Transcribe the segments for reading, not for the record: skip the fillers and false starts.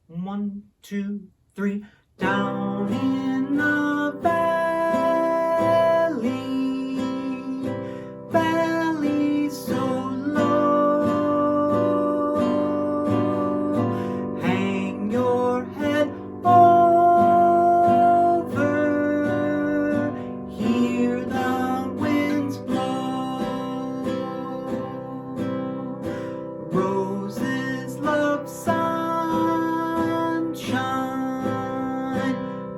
1, 2, 3. Down in the valley, valley so low, hang your head over, hear the winds blow. Roses love sunshine,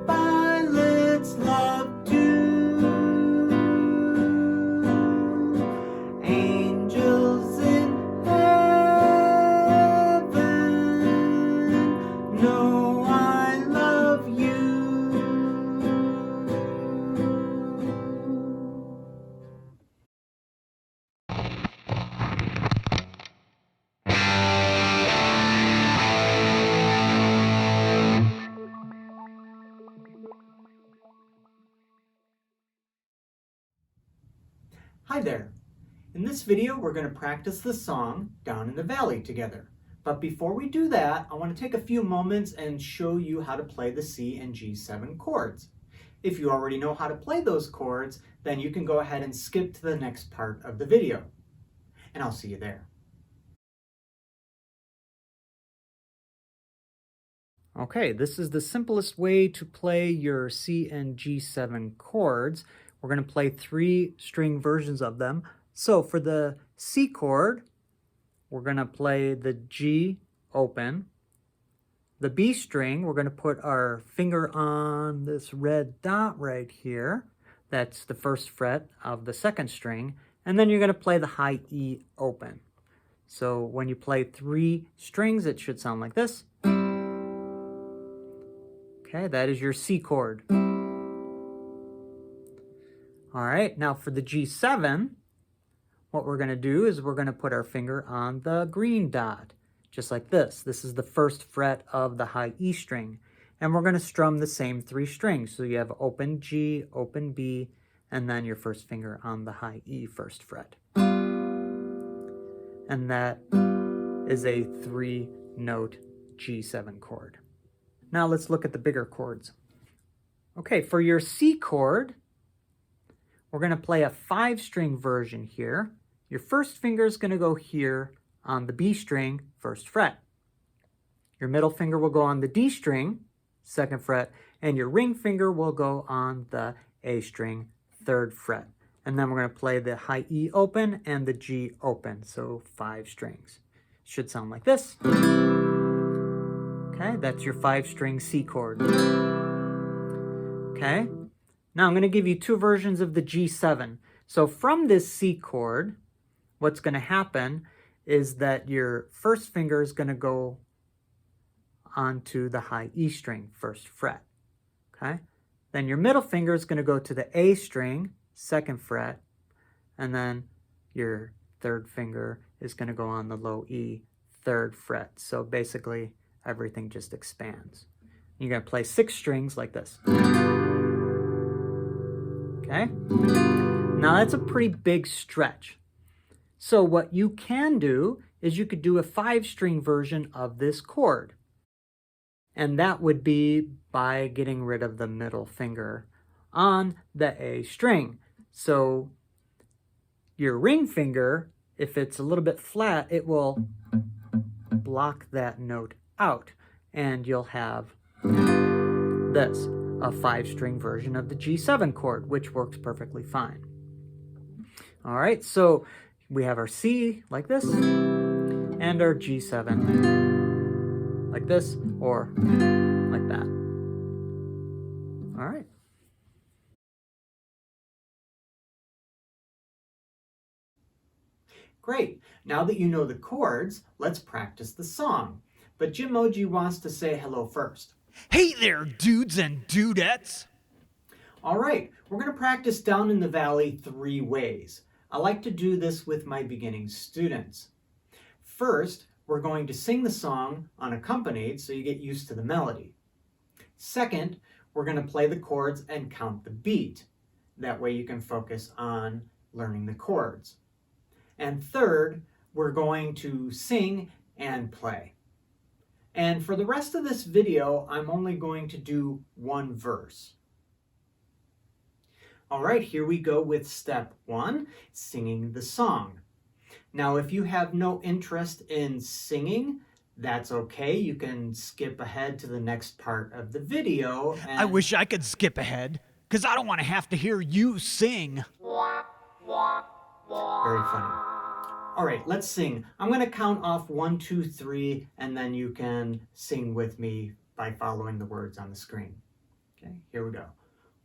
violets love dew, angels in heaven know I love you. Hi there. In this video, we're going to practice the song Down in the Valley together. But before we do that, I want to take a few moments and show you how to play the C and G7 chords. If you already know how to play those chords, then you can go ahead and skip to the next part of the video. And I'll see you there. Okay, this is the simplest way to play your C and G7 chords. We're going to play 3 string versions of them. So for the C chord, we're going to play the G open. The B string, we're going to put our finger on this red dot right here. That's the first fret of the second string. And then you're going to play the high E open. So when you play 3 strings, it should sound like this. Okay, that is your C chord. All right, now for the G7, what we're going to do is we're going to put our finger on the green dot, just like this. This is the first fret of the high E string. And we're going to strum the same 3 strings. So you have open G, open B, and then your first finger on the high E first fret. And that is a 3-note G7 chord. Now let's look at the bigger chords. Okay, for your C chord, we're going to play a 5-string version here. Your first finger is going to go here on the B string, first fret. Your middle finger will go on the D string, second fret, and your ring finger will go on the A string, third fret. And then we're going to play the high E open and the G open, so 5 strings. Should sound like this. Okay, that's your 5-string C chord. Okay, now I'm going to give you 2 versions of the G7. So from this C chord, what's going to happen is that your first finger is going to go onto the high E string, first fret. Okay, then your middle finger is going to go to the A string, second fret, and then your third finger is going to go on the low E, third fret. So basically, everything just expands. You're going to play 6 strings like this. Okay? Now that's a pretty big stretch. So what you can do is you could do a 5-string version of this chord. And that would be by getting rid of the middle finger on the A string. So your ring finger, if it's a little bit flat, it will block that note out. And you'll have this, a 5-string version of the G7 chord, which works perfectly fine. All right, so we have our C like this, and our G7 like this, or like that. All right. Great. Now that you know the chords, let's practice the song. But Jimoji wants to say hello first. Hey there, dudes and dudettes! All right, we're going to practice Down in the Valley 3 ways. I like to do this with my beginning students. First, we're going to sing the song unaccompanied so you get used to the melody. Second, we're going to play the chords and count the beat. That way you can focus on learning the chords. And third, we're going to sing and play. And for the rest of this video, I'm only going to do one verse. All right, here we go with step 1, singing the song. Now, if you have no interest in singing, that's okay. You can skip ahead to the next part of the video. I wish I could skip ahead, because I don't want to have to hear you sing. Very funny. All right, let's sing. I'm going to count off 1, 2, 3, and then you can sing with me by following the words on the screen. Okay, here we go.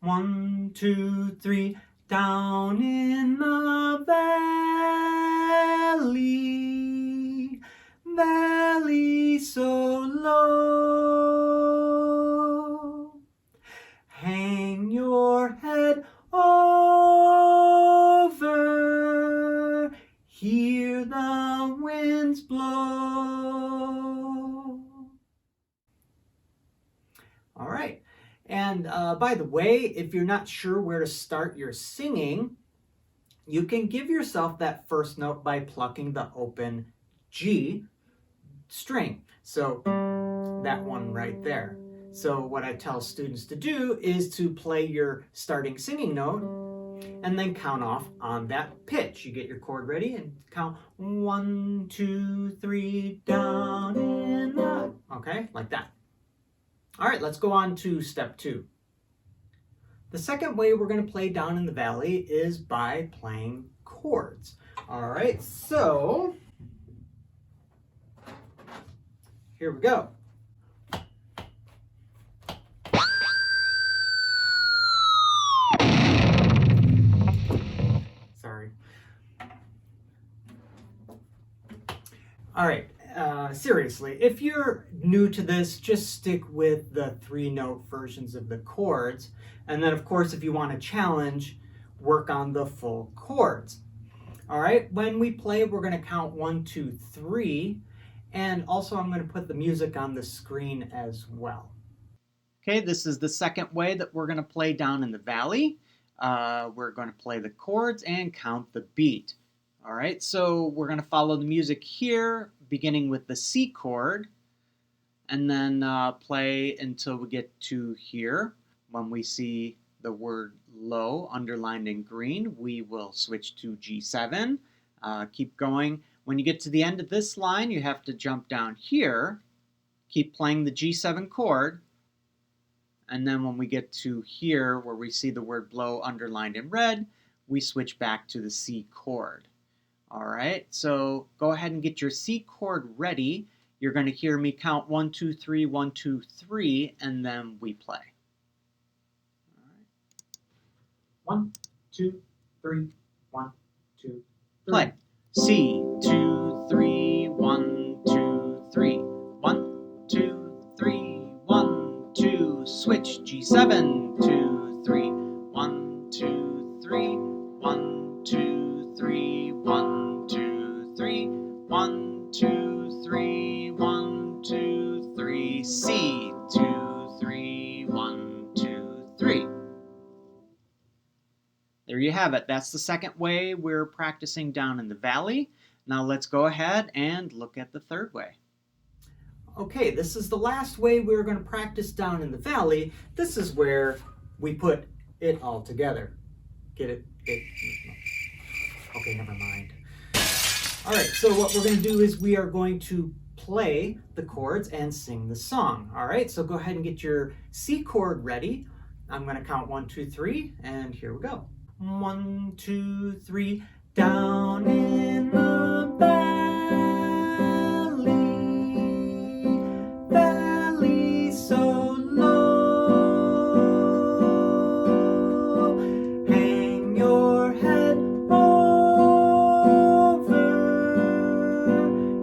1, 2, 3. Down in the valley, valley so low, hang your head over, hear the winds blow. All right. And by the way, if you're not sure where to start your singing, you can give yourself that first note by plucking the open G string. So that one right there. So what I tell students to do is to play your starting singing note and then count off on that pitch. You get your chord ready and count 1, 2, 3, down in the, okay, like that. All right, let's go on to step 2. The second way we're going to play down in the valley is by playing chords. All right, so here we go. Sorry. All right. Seriously, if you're new to this, just stick with the 3-note versions of the chords. And then, of course, if you want a challenge, work on the full chords. All right, when we play, we're going to count 1, 2, 3. And also, I'm going to put the music on the screen as well. Okay, this is the second way that we're going to play down in the valley. We're going to play the chords and count the beat. All right, so we're going to follow the music here, beginning with the C chord, and then play until we get to here. When we see the word low underlined in green, we will switch to G7. Keep going. When you get to the end of this line, you have to jump down here, keep playing the G7 chord, and then when we get to here where we see the word blow underlined in red, we switch back to the C chord. All right, so go ahead and get your C chord ready. You're going to hear me count 1, 2, 3, 1, 2, 3, and then we play. All right. 1, 2, 3, 1, 2, 3. Play. C, 2, 3, 1, 2, 3. 1, 2, 3, 1, 2. Switch. G7, 2, 3. 1, 2, 3. 1, 2, 3. 1, 2, 3. 1, 2, 3. 1, 2, 3. C, 2, 3. 1, 2, 3. There you have it. That's the second way we're practicing down in the valley. Now let's go ahead and look at the third way. Okay, this is the last way we're going to practice down in the valley. This is where we put it all together. Get it? Okay, never mind. All right, so what we're going to do is we are going to play the chords and sing the song. All right, so go ahead and get your C chord ready. I'm going to count 1, 2, 3, and here we go. 1, 2, 3, down in the valley, valley so low, hang your head over,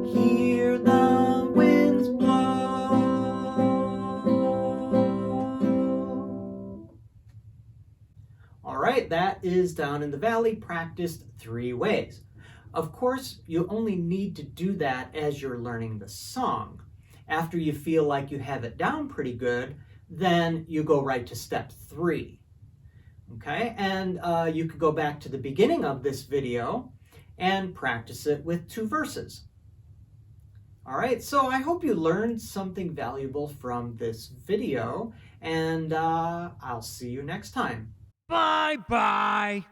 hear the winds blow. All right, that is down in the valley, practiced 3 ways. Of course, you only need to do that as you're learning the song. After you feel like you have it down pretty good, then you go right to step 3. Okay, and you could go back to the beginning of this video and practice it with 2 verses. All right, so I hope you learned something valuable from this video, and I'll see you next time. Bye bye.